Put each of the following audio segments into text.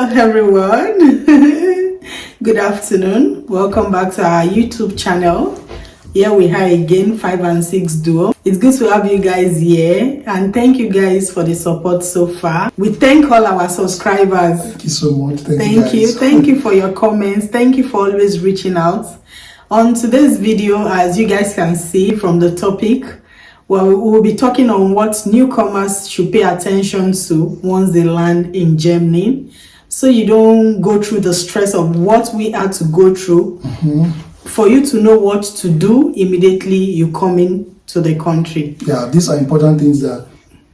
Hello everyone. Good afternoon. Welcome back to our YouTube channel. Here we are again, 5 and 6 duo. It's good to have you guys here, and thank you guys for the support so far. We thank all our subscribers. Thank you so much. Thank you for your comments. Thank you for always reaching out. On today's video, as you guys can see from the topic, well, we will be talking on what newcomers should pay attention to once they land in Germany, so you don't go through the stress of what we had to go through, for you to know what to do immediately you come in to the country. Yeah, these are important things that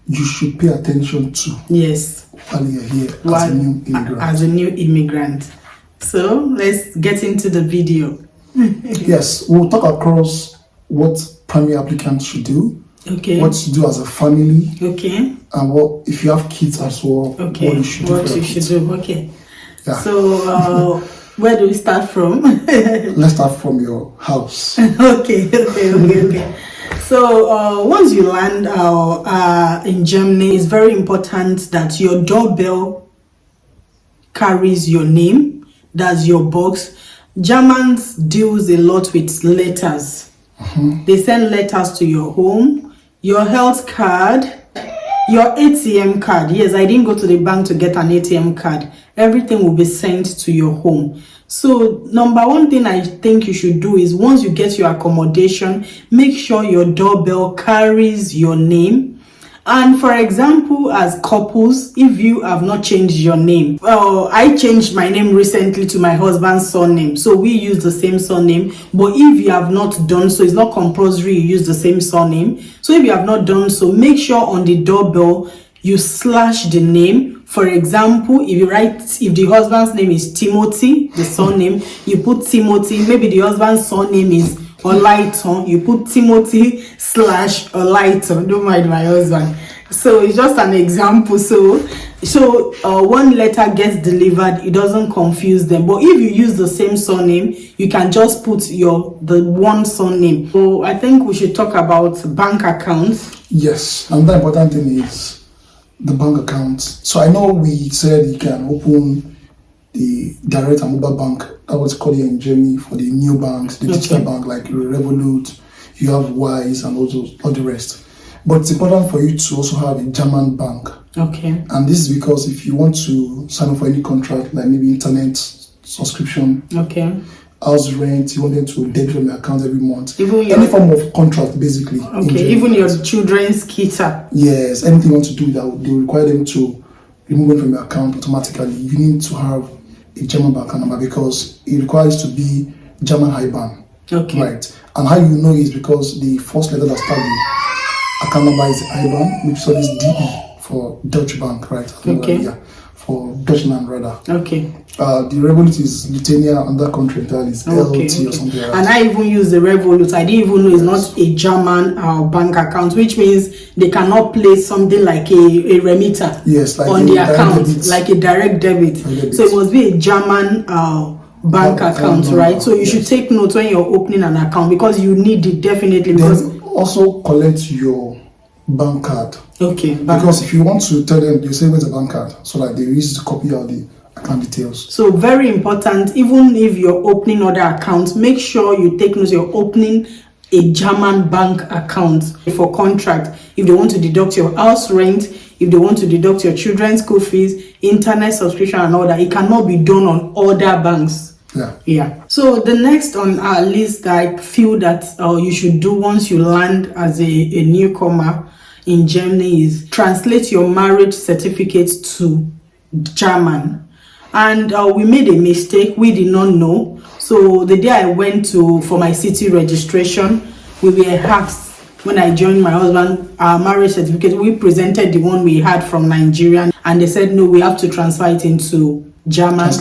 you should pay attention to. Yes. While you're here as a new immigrant. As a new immigrant. So let's get into the video. Yes, we'll talk across what primary applicants should do. Okay. What to do as a family. Okay. And what if you have kids as well. Okay. What you should do. Okay. Yeah. So where do we start from? Let's start from your house. Okay. So once you land in Germany, it's very important that your doorbell carries your name. That's your box. Germans deals a lot with letters. They send letters to your home, your health card, your ATM card. Yes, I didn't go to the bank to get an ATM card. Everything will be sent to your home. So number one thing I think you should do is, once you get your accommodation, make sure your doorbell carries your name. And for example, as couples, if you have not changed your name, I changed my name recently to my husband's surname, so we use the same surname. But if you have not done so, it's not compulsory you use the same surname. So if you have not done so, make sure on the doorbell you slash the name. For example, if the husband's name is Timothy, the surname, you put Timothy. Maybe the husband's surname is Olaiton, you put Timothy / Olaiton. Don't mind my husband. So it's just an example. So one letter gets delivered, it doesn't confuse them. But if you use the same surname, you can just put the one surname. So I think we should talk about bank accounts. Yes, and the important thing is the bank accounts. So I know we said you can open the direct and mobile bank. That was called here in Germany for the new banks, the digital bank like Revolut, you have Wise and all the rest. But it's important for you to also have a German bank. Okay. And this is because if you want to sign up for any contract, like maybe internet subscription, okay, house rent, you want them to debit from your account every month. Any form of contract, basically. Okay, even your children's kita. Yes, anything you want to do that they will require them to remove it from your account automatically. You need to have a German bank account number, because it requires to be German IBAN. Okay. Right. And how you know is because the first letter that starts the account number is IBAN, which is DE for Dutch bank, right? Okay. Yeah, for Deutschland rather. Okay. The Revolut is Lithuania, and that country entirely is LT or something like that. And I even use the Revolut. I didn't even know it's not a German bank account, which means they cannot place something like a remitter, yes, like on the account, like a direct debit. So it must be a German bank account, right? So you should take note when you're opening an account, because you need it definitely. Because also collect your bank card. Okay. Because if you want to tell them, they say where's the bank card, so that they use to copy out the account details. So very important, even if you're opening other accounts, make sure you take note you're opening a German bank account for contract. If they want to deduct your house rent, if they want to deduct your children's school fees, internet subscription and all that, it cannot be done on other banks. Yeah. So the next on our list that I feel that you should do once you land as a newcomer in Germany is translate your marriage certificate to German. And we made a mistake. We did not know. So the day I went for my city registration, we were asked, when I joined my husband, our marriage certificate, we presented the one we had from Nigeria, and they said no, we have to transfer it into German.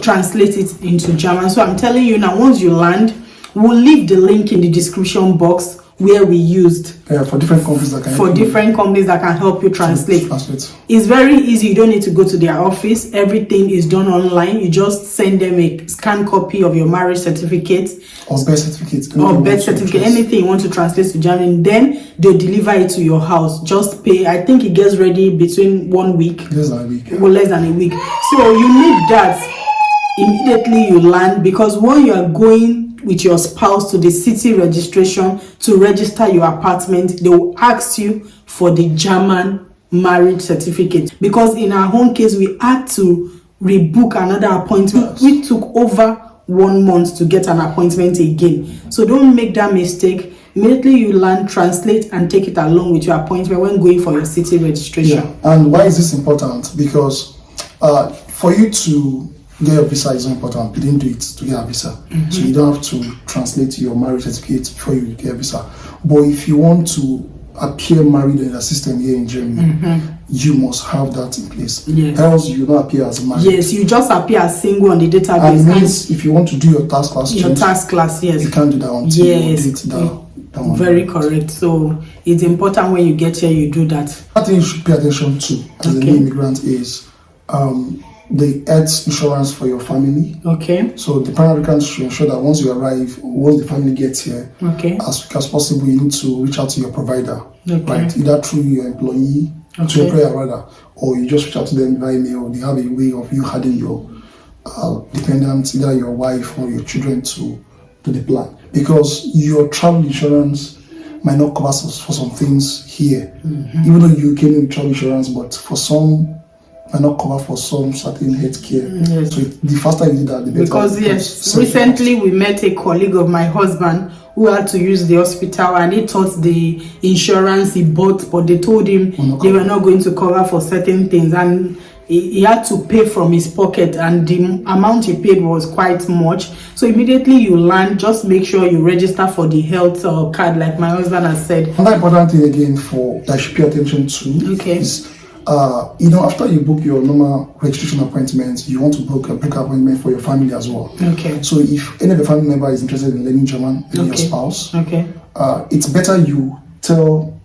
Translate it into German. So I'm telling you now, once you land, we'll leave the link in the description box where we used for different companies that can help you translate. It's very easy. You don't need to go to their office. Everything is done online. You just send them a scanned copy of your marriage certificate or birth certificate, anything you want to translate to German. Then they'll deliver it to your house. Just pay. I think it gets ready between 1 week, less than a week, less than a week. So you need that immediately you land, because when you are going with your spouse to the city registration to register your apartment, they will ask you for the German marriage certificate, because in our home case we had to rebook another appointment. We took over 1 month to get an appointment again. So don't make that mistake. Immediately you land, translate and take it along with your appointment when going for your city registration. And why is this important? Because for you to get a visa is important. You didn't do it to get a visa. So you don't have to translate your marriage certificate before you get a visa. But if you want to appear married in the system here in Germany, you must have that in place. Yes. Else you don't appear as married. Yes, you just appear as single on the database. And it means if you want to do your task class, yes, you can't do that until you do it that very correct. So it's important when you get here you do that. One thing you should pay attention to as a new immigrant is the health insurance for your family. Okay. So the primary applicant should ensure that once you arrive, once the family gets here, as quick as possible, you need to reach out to your provider, right? Either through your employee, to your employer rather, or you just reach out to them via email. They have a way of you adding your dependents, either your wife or your children, to the plan, because your travel insurance might not cover for some things here, even though you came in with travel insurance, but for some might not cover for some certain healthcare. So the faster you do that, the better. Because recently we met a colleague of my husband who had to use the hospital, and he thought the insurance he bought, but they told him they were not going to cover for certain things, and he had to pay from his pocket, and the amount he paid was quite much. So immediately you land, just make sure you register for the health card, like my husband has said. Another important thing again that you should pay attention to is after you book your normal registration appointment, you want to book a break appointment for your family as well. So if any of the family member is interested in learning German, your spouse, it's better you tell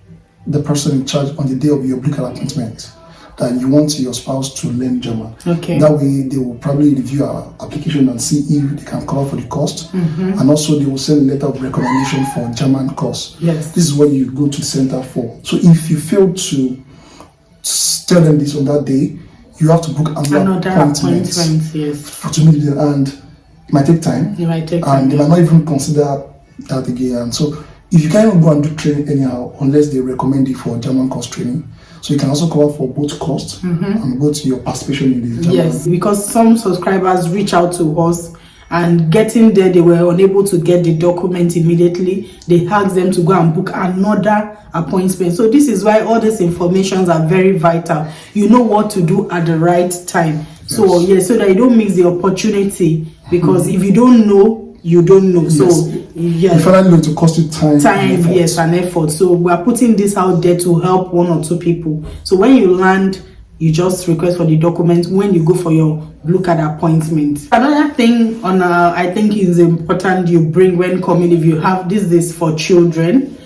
the person in charge on the day of your break appointment that you want your spouse to learn German. That way they will probably review our application and see if they can cover for the cost, and also they will send a letter of recommendation for German course. This is what you go to the center for. So if you fail to tell them this on that day, you have to book another appointment to meet them, and it might take time. They might not even consider that again. So if you can't even go and do training anyhow unless they recommend you for German course training, so you can also cover for both costs and both your participation in the German. Yes, because some subscribers reach out to us, and getting there they were unable to get the document immediately. They asked them to go and book another appointment. So this is why all these informations are very vital. You know what to do at the right time. So so that you don't miss the opportunity, because if you don't know, you don't know. So you finally know to cost you time and effort. So we are putting this out there to help 1 or 2 people. So when you land, you just request for the document when you go for your look at appointment. Another thing I think is important you bring when coming, if you have this for children,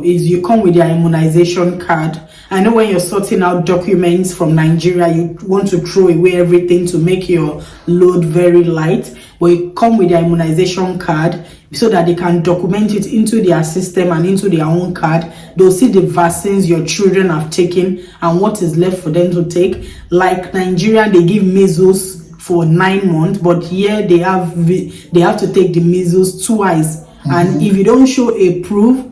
is you come with your immunization card. I know when you're sorting out documents from Nigeria, you want to throw away everything to make your load very light, but you come with your immunization card so that they can document it into their system and into their own card. They'll see the vaccines your children have taken and what is left for them to take. Like Nigeria, they give measles for 9 months, but here they have to take the measles twice. And if you don't show a proof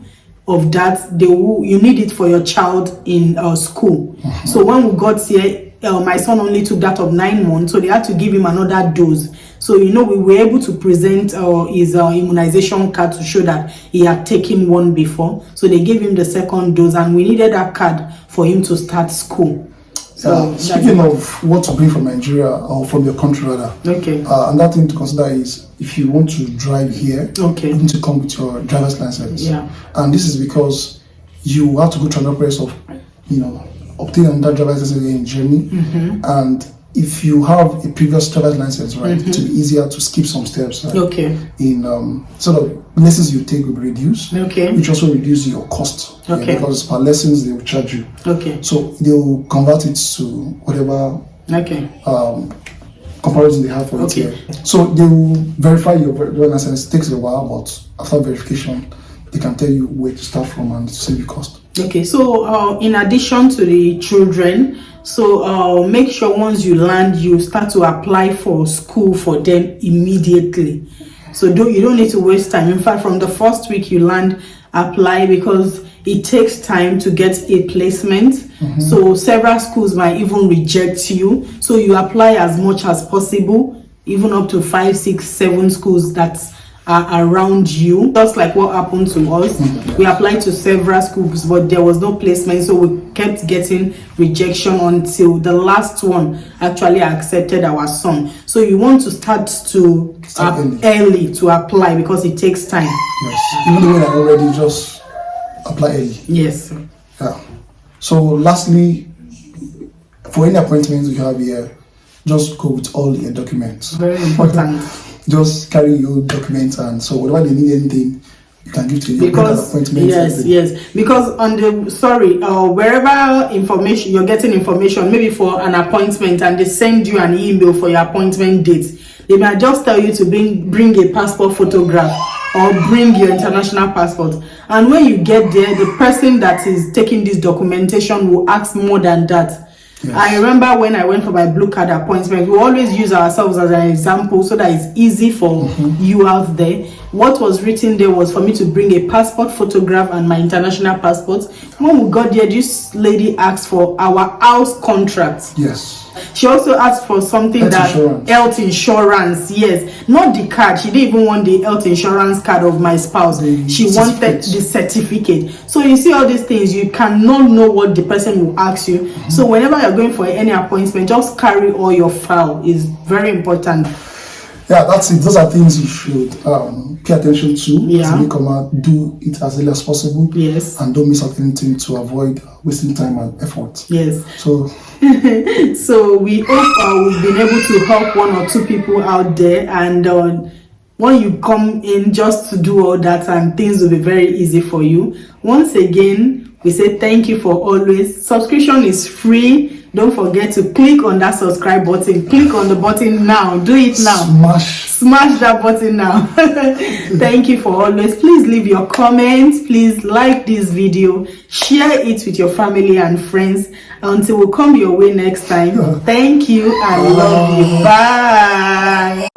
of that, you need it for your child in school. So when we got here, my son only took that of 9 months, so they had to give him another dose. So we were able to present his immunization card to show that he had taken one before. So they gave him the second dose, and we needed that card for him to start school. So speaking of what to bring from Nigeria, or from your country rather, another thing to consider is if you want to drive here, you need to come with your driver's license. And this is because you have to go through another process of obtaining another driver's license in Germany, and if you have a previous driver's license, right, it will be easier to skip some steps. Right? Okay. In sort of lessons you take will be reduced. Okay. Which also reduce your cost. Okay. Because per lessons they will charge you. Okay. So they will convert it to whatever. Okay. Comparison they have for it here. So they will verify your driver's license. It takes a while, but after verification, they can tell you where to start from and to save you cost. Okay, so in addition to the children, so make sure once you land, you start to apply for school for them immediately. So you don't need to waste time. In fact, from the first week you land, apply, because it takes time to get a placement. So several schools might even reject you. So you apply as much as possible, even up to 5, 6, 7 schools that are around you, just like what happened to us. We applied to several schools, but there was no placement, so we kept getting rejection until the last one actually accepted our son. So you want to start early to apply, because it takes time. Yes, even though you're already, just apply early. Yes. Yeah. So lastly, for any appointments you have here, just go with all your documents. Very important. Just carry your documents, and so whatever they need, anything you can give to you. Because yes, because on the wherever information you're getting information, maybe for an appointment, and they send you an email for your appointment date, they might just tell you to bring a passport photograph or bring your international passport. And when you get there, the person that is taking this documentation will ask more than that. Yes. I remember when I went for my blue card appointment, we always use ourselves as an example so that it's easy for you out there. What was written there was for me to bring a passport photograph and my international passport. When we got there, this lady asked for our house contract. Yes. She also asked for something health insurance. Yes, not the card. She didn't even want the health insurance card of my spouse. She wanted the certificate. So you see all these things, you cannot know what the person will ask you. So whenever you're going for any appointment, just carry all your file. Is very important. Yeah, that's it. Those are things you should pay attention to. As a newcomer, do it as early as possible. Yes. And don't miss out anything to avoid wasting time and effort. Yes. So, so we hope we've been able to help 1 or 2 people out there. And when you come in just to do all that, and things will be very easy for you. Once again, we say thank you for always. Subscription is free. Don't forget to click on that subscribe button. Click on the button now. Do it now. Smash that button now. Thank you for always. Please leave your comments. Please like this video. Share it with your family and friends. Until we come your way next time. Thank you. I love you. Bye.